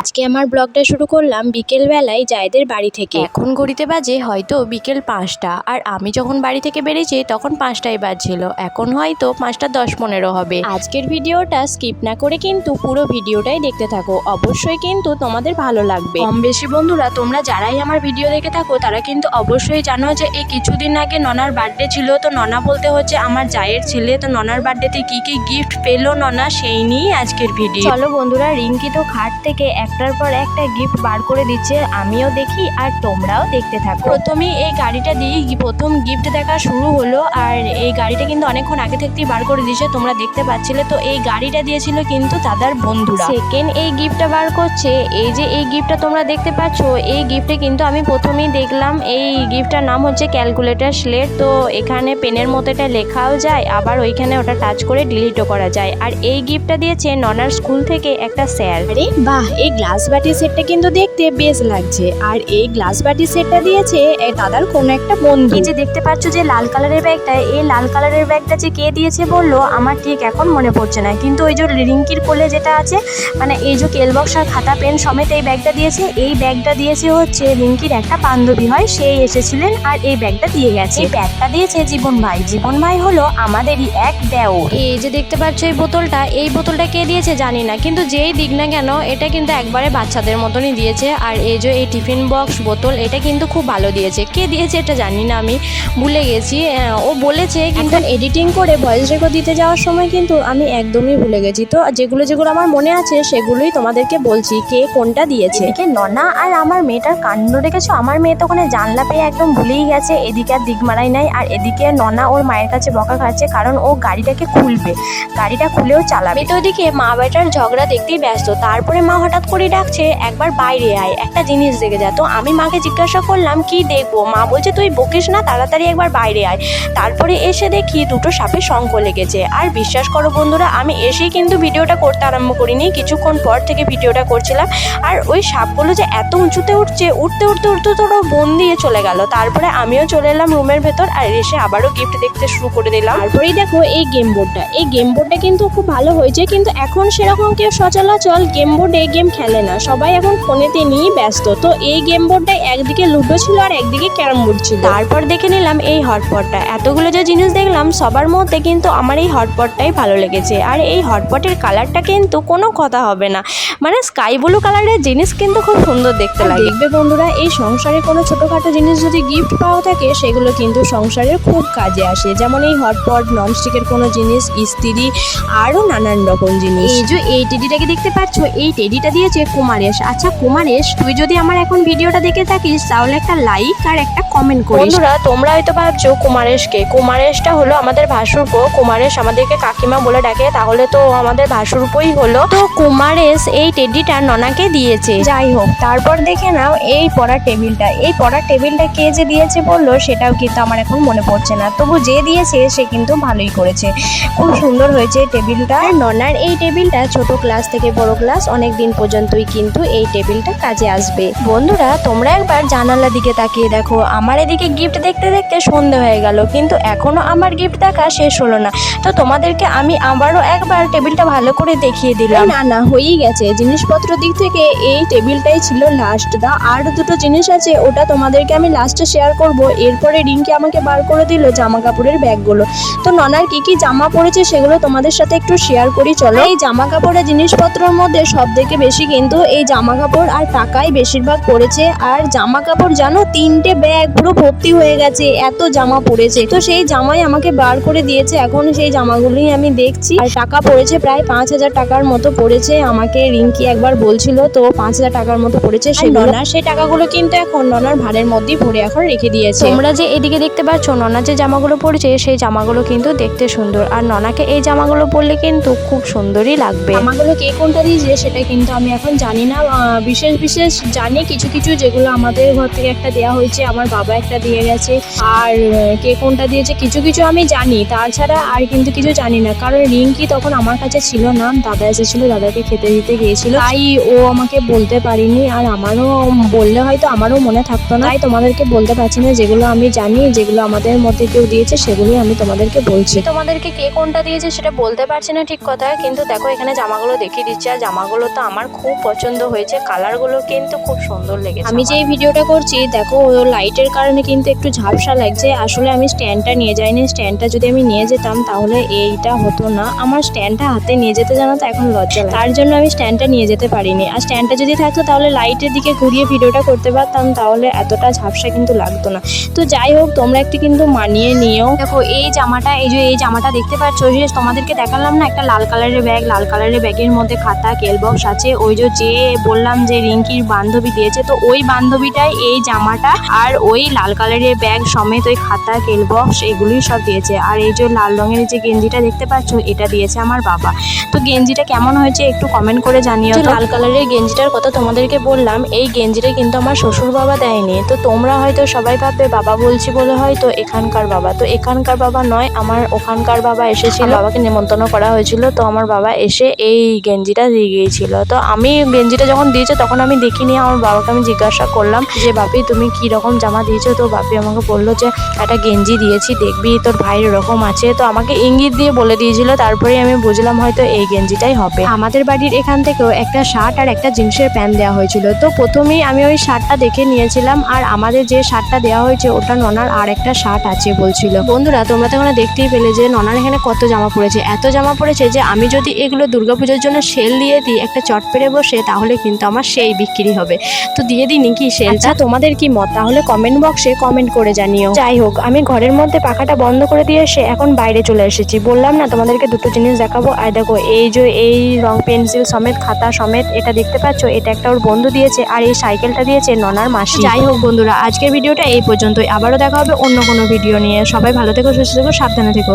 আজকে আমার ব্লগটা শুরু করলাম বিকেলবেলায় জায়েদের বাড়ি থেকে। এখন ঘড়িতে বাজে হয়তো বিকেল 5টা, আর আমি যখন বাড়ি থেকে বেরিয়েছি তখন 5টাই বাজছিল। এখন হয়তো 5:10-15 হবে। আজকের ভিডিওটা স্কিপ না করে কিন্তু পুরো ভিডিওটাই দেখতে থাকো, অবশ্যই কিন্তু তোমাদের ভালো লাগবে। কম বেশি বন্ধুরা তোমরা যারাই আমার ভিডিও দেখে থাকো তারা কিন্তু অবশ্যই জানো যে এই কিছুদিন আগে ননার বার্থডে ছিল। তো ননা বলতে হচ্ছে আমার জায়ের ছেলে। তো ননার বার্থডেতে কি কি গিফট পেলো ননা সেই নিয়ে আজকের ভিডিও। চলো বন্ধুরা, রিঙ্কি তো খাট থেকে একটার পর একটা গিফট বার করে দিচ্ছে, আমিও দেখি আর তোমরাও দেখতে থাকো। প্রথমেই এই গাড়িটা দিয়ে প্রথম গিফট দেখা শুরু হলো, আর এই গাড়িটা কিন্তু অনেকক্ষণ আগে থেকেই বার করে দিয়েছে, তোমরা দেখতে পাচ্ছিলে। তো এই গাড়িটা দিয়েছিল কিন্তু দাদার বন্ধুরা। সেকেন্ড এই গিফটটা বার করছে, এই যে এই গিফটটা তোমরা দেখতে পাচ্ছ, এই গিফটে কিন্তু আমি প্রথমেই দেখলাম এই গিফটটার নাম হচ্ছে ক্যালকুলেটর স্লেট। তো এখানে পেনের মতো এটা লেখাও যায়, আবার ওইখানে ওটা টাচ করে ডিলিটও করা যায়। আর এই গিফটটা দিয়েছে ননার স্কুল থেকে একটা স্যার। আরে বাহ, এই গ্লাস বাটি সেটটা কিন্তু দেখতে বেশ লাগছে। আর এই গ্লাস বাটি সেটটা দিয়েছে দাদার কোনো একটা বন্ধু। এই যে দেখতে পাচ্ছ যে লাল কালারের ব্যাগটা, এই লাল কালারের ব্যাগটা যে কে দিয়েছে বললো আমার ঠিক এখন মনে পড়ছে না, কিন্তু ওই যে রিঙ্কির কোলে যেটা আছে, মানে এই যে কেল বক্স আর খাতা পেন সমেত এই ব্যাগটা দিয়েছে। এই ব্যাগটা দিয়েছে হচ্ছে রিঙ্কির একটা বান্ধবী হয়, সেই এসেছিলেন আর এই ব্যাগটা দিয়ে গেছে। এই ব্যাগটা দিয়েছে জীবন ভাই। জীবন ভাই হলো আমাদেরই এক দেওর। এই যে দেখতে পাচ্ছ এই বোতলটা, এই বোতলটা কে দিয়েছে জানি না, কিন্তু যেই দিক না কেন এটা কিন্তু একবারে বাচ্চাদের মতনই দিয়েছে। আর এই যে এই টিফিন বক্স বোতল, এটা কিন্তু খুব ভালো দিয়েছে। কে দিয়েছে এটা জানি না, আমি ভুলে গেছি। ও বলেছে, কিন্তু এডিটিং করে ভয়েস রেকর্ড দিতে যাওয়ার সময় কিন্তু আমি একদমই ভুলে গেছি। তো যেগুলো যেগুলো আমার মনে আছে সেগুলোই তোমাদেরকে বলছি কে কোনটা দিয়েছে। এদিকে ননা আর আমার মেয়েটার কাণ্ড দেখেছো, আমার মেয়ে তো ওখানে জানলা পেয়ে একদম ভুলেই গেছে, এদিকে আর দিক মারাই নাই। আর এদিকে ননা ওর মায়ের কাছে বকা খাচ্ছে, কারণ ও গাড়িটাকে খুলবে, গাড়িটা খুলেও চালাবে। তো ওদিকে মা বেটার ঝগড়া দেখতেই ব্যস্ত। তারপরে মা হঠাৎ করে ডাকছে একবার বাইরে আয়, একটা জিনিস দেখে যা। তো আমি মাকে জিজ্ঞাসা করলাম কি দেখবো, মা বলছে তুই বকিস না, তাড়াতাড়ি একবার বাইরে আয়। তারপরে এসে দেখি দুটো সাপে শঙ্খ লেগেছে। আর বিশ্বাস করো বন্ধুরা, আমি এসেই কিন্তু ভিডিওটা করতে আরম্ভ করিনি, কিছুক্ষণ পর থেকে ভিডিওটা করছিলাম। আর ওই সাপগুলো যে এত উঁচুতে উঠছে, উঠতে উঠতে উঠতে তো ওরা বন দিয়ে চলে গেল। তারপরে আমিও চলে এলাম রুমের ভেতর, আর এসে আবারও গিফট দেখতে শুরু করে দিলাম। তারপরেই দেখো এই গেম বোর্ডটা, এই গেম বোর্ডটা কিন্তু খুব ভালো হয়েছে, কিন্তু এখন সেরকম কেউ সচরাচর গেম বোর্ডে গেম খেলে না, সবাই এখন ফোনেতে নিয়ে ব্যস্ত। তো এই গেম বোর্ডটায় একদিকে লুডো ছিল আর একদিকে ক্যারাম বোর্ড ছিল। তারপর দেখে নিলাম এই হটপটটা। এতগুলো যে জিনিস দেখলাম সবার মধ্যে কিন্তু আমার এই হটপটটাই ভালো লেগেছে। আর এই হটপটের কালারটা কিন্তু কোনো কথা হবে না, মানে স্কাই ব্লু কালারের জিনিস কিন্তু খুব সুন্দর দেখতে লাগে। দেখবে বন্ধুরা, এই সংসারে কোনো ছোটোখাটো জিনিস যদি গিফট পাওয়া থাকে সেগুলো কিন্তু সংসারের খুব কাজে আসে। যেমন এই হটপট, ননস্টিকের কোনো জিনিস, ইস্ত্রি, আরও নানান রকম জিনিস। এই যে এই টেডিটাকে দেখতে পাচ্ছ, এই টেডিটা দিয়েছে কুমারেশ। আচ্ছা কুমারেশ, তুই যদি আমার এখন ভিডিওটা দেখে থাকিস তাহলে একটা লাইক আর একটা কমেন্ট করিস। বন্ধুরা তোমরা হয়তো ভাবছো কুমারেশকে, কুমারেশটা হলো আমাদের ভাসুরপো। কুমারেশ আমাদেরকে কাকিমা বলে ডাকে, তাহলে তো আমাদের ভাসুরপোই হলো। তো কুমারেশ এই টেডিটা ননাকে দিয়েছে। যাই হোক, তারপর দেখে নাও এই পড়ার টেবিলটা। এই পড়ার টেবিলটা কে যে দিয়েছে বললো সেটাও কিন্তু আমার এখন মনে পড়ছে না, তবু যে দিয়েছে সে কিন্তু ভালোই করেছে, খুব সুন্দর হয়েছে টেবিলটা। আর ননার এই টেবিলটা ছোট ক্লাস থেকে বড় ক্লাস অনেক দিন পর্যন্তই কিন্তু এই টেবিলটা কাজে আসবে। বন্ধুরা তোমরা একবার জানালার দিকে তাকিয়ে দেখো, আমার এদিকে গিফট দেখতে দেখতে সন্ধে হয়ে গেল, কিন্তু এখনো আমার গিফট দেখা শেষ হলো না। তো তোমাদেরকে আমি আবারও একবার টেবিলটা ভালো করে দেখিয়ে দিলাম। না হয়েই গেছে, জিনিসপত্র দিক থেকে এই টেবিলটাই ছিল লাস্ট। আর দুটো জিনিস আছে, ওটা তোমাদেরকে আমি লাস্টে শেয়ার করব। এরপরে রিঙ্কি আমাকে বার করে দিল জামা কাপড়ের ব্যাগগুলো। তো ননার কি কি জামা পড়েছে সেগুলো তোমাদের সাথে একটু শেয়ার করি চলো। এই জামা কাপড়ের জিনিসপত্রের মধ্যে সব থেকে বেশি কিন্তু এই জামা কাপড় আর টাকাই বেশিরভাগ পড়েছে। আর জামা কাপড় জানো 3টে ব্যাগ পুরো ভর্তি হয়ে গেছে, এত জামা পড়েছে। তো সেই জামাই আমাকে বার করে দিয়েছে, এখন সেই জামাগুলোই আমি দেখছি। আর টাকা পড়েছে প্রায় 5,000 টাকার মতো পড়েছে, আমাকে রিঙ্কি একবার বলছিল। তো 5,000 টাকার মতো পড়েছে। ননা সেই টাকাগুলো কিন্তু এখন ননার ভাড়ের মধ্যেই ভরে এখন রেখে দিয়েছে। তোমরা যে এদিকে দেখতে পাচ্ছ ননা যে জামাগুলো পরেছে সেই জামাগুলো কিন্তু দেখতে সুন্দর, আর ননাকে এই জামাগুলো পরলে কিন্তু খুব সুন্দরই লাগবে। জামাগুলো কে কোনটা দিয়েছে সেটা কিন্তু আমি এখন এখন জানি না, বিশেষ জানি কিছু কিছু, যেগুলো আমাদের ঘর থেকে একটা দেওয়া হয়েছে, আমার বাবা একটা দিয়ে গেছে, আর কে কোনটা দিয়েছে কিছু কিছু আমি জানি, তাছাড়া আর কিন্তু কিছু জানি না। কারণ রিঙ্কি তখন আমার কাছে ছিল না, দাদা এসেছিল, দাদাকে খেতে দিতে গিয়েছিল, তাই ও আমাকে বলতে পারিনি। আর আমারও বললে হয়তো আমারও মনে থাকতো না, তাই তোমাদেরকে বলতে পারছি না। যেগুলো আমি জানি, যেগুলো আমাদের মধ্যে কেউ দিয়েছে, সেগুলোই আমি তোমাদেরকে বলছি। তোমাদেরকে কে কোনটা দিয়েছে সেটা বলতে পারছি না ঠিক কথা, কিন্তু দেখো এখানে জামাগুলো দেখিয়ে দিচ্ছে। আর জামাগুলো তো আমার খুব পছন্দ হয়েছে, কালারগুলো কিন্তু খুব সুন্দর লেগেছে। আমি যে এই ভিডিওটা করছি দেখো, লাইটের কারণে কিন্তু একটু ঝাপসা লাগছে। আসলে আমি স্ট্যান্ডটা নিয়ে যাইনি, স্ট্যান্ডটা যদি আমি নিয়ে যেতাম তাহলে এইটা হতো না। আমার স্ট্যান্ডটা হাতে নিয়ে যেতে জানো তো এখন লজ্জা লাগে, তার জন্য আমি স্ট্যান্ডটা নিয়ে যেতে পারিনি। আর স্ট্যান্ডটা যদি থাকতো তাহলে লাইটের দিকে ঘুরিয়ে ভিডিওটা করতে পারতাম, তাহলে এতটা ঝাপসা কিন্তু লাগতো না। তো যাই হোক, তোমরা একটু কিন্তু মানিয়ে নিও। দেখো এই জামাটা, এই জামাটা দেখতে পাচ্ছ, যে তোমাদেরকে দেখালাম না একটা লাল কালারের ব্যাগ, লাল কালারের ব্যাগের মধ্যে খাতা, কেল বক্স আছে। ওই যে বললাম যে রিঙ্কির বান্ধবী দিয়েছে, তো ওই বান্ধবীটাই এই জামাটা আর ওই লাল কালারের ব্যাগ সমেত ওই খাতা, কেল বক্স এগুলোই সব দিয়েছে। আর এই যে লাল রঙের যে গেঞ্জিটা দেখতে পাচ্ছ, এটা দিয়েছে আমার বাবা। তো গেঞ্জিটা কেমন হয়েছে একটু কমেন্ট করে জানিও। লাল কালারের গেঞ্জিটার কথা তোমাদেরকে বললাম, এই গেঞ্জিটা কিন্তু আমার শ্বশুর বাবা দেয়নি। তো তোমরা হয়তো সবাই ভাববে বাবা বলছি বলে হয়তো এখানকার বাবা, তো এখানকার বাবা নয়, আমার ওখানকার বাবা এসেছিল, বাবাকে নিমন্ত্রণ করা হয়েছিল। তো আমার বাবা এসে এই গেঞ্জিটা দিয়ে গিয়েছিল। তো আমি গেঞ্জিটা যখন দিয়েছে তখন আমি দেখিনি, আমার বাবাকে আমি জিজ্ঞাসা করলাম যে বাপি তুমি কি রকম জামা দিয়েছো? তো বাপি আমাকে বললো যে একটা গেঞ্জি দিয়েছি, দেখবি তোর ভাইয়ের এরকম আছে। তো আমাকে ইঙ্গিত দিয়ে বলে দিয়েছিল, তারপরে আমি বুঝলাম হয়তো এই গেঞ্জিটাই হবে। আমাদের বাড়ির এখান থেকেও একটা শার্ট আর একটা জিন্সের প্যান্ট দেওয়া হয়েছিল। তো প্রথমেই আমি ওই শার্টটা দেখে নিয়েছিলাম, আর আমাদের যে শার্টটা দেওয়া হয়েছে ওটা ননার আর একটা শার্ট আছে বলছিল। বন্ধুরা তোমরা তো এখানে দেখতেই পেলে যে ননার এখানে কত জামা পড়েছে, এত জামা পড়েছে যে আমি যদি এগুলো দুর্গাপুজোর জন্য সেল দিয়ে দিই একটা চট পেরে বসে, তাহলে কিন্তু আমার সেই বিক্রি হবে। তো দিয়ে দিই নাকি সেলটা? তোমাদের কি মত তাহলে কমেন্ট বক্সে কমেন্ট করে জানিও। যাই হোক, আমি ঘরের মধ্যে পাখাটা বন্ধ করে দিয়ে এসে এখন বাইরে চলে এসেছি। বললাম না তোমাদেরকে দুটো জিনিস দেখাবো। আর দেখো এই যে এই রং পেন্সিল সমেত, খাতা সমেত, এটা দেখতে পাচ্ছ, এটা একটা ওর বন্ধু দিয়েছে, আর এই সাইকেলটা দিয়েছে ননার মাসি। যাই হোক বন্ধুরা, আজকের ভিডিওটা এই পর্যন্তই। আবারও দেখা হবে অন্য কোনো ভিডিও নিয়ে। সবাই ভালো থেকো, সুস্থ থেকো, সাবধানে থেকো।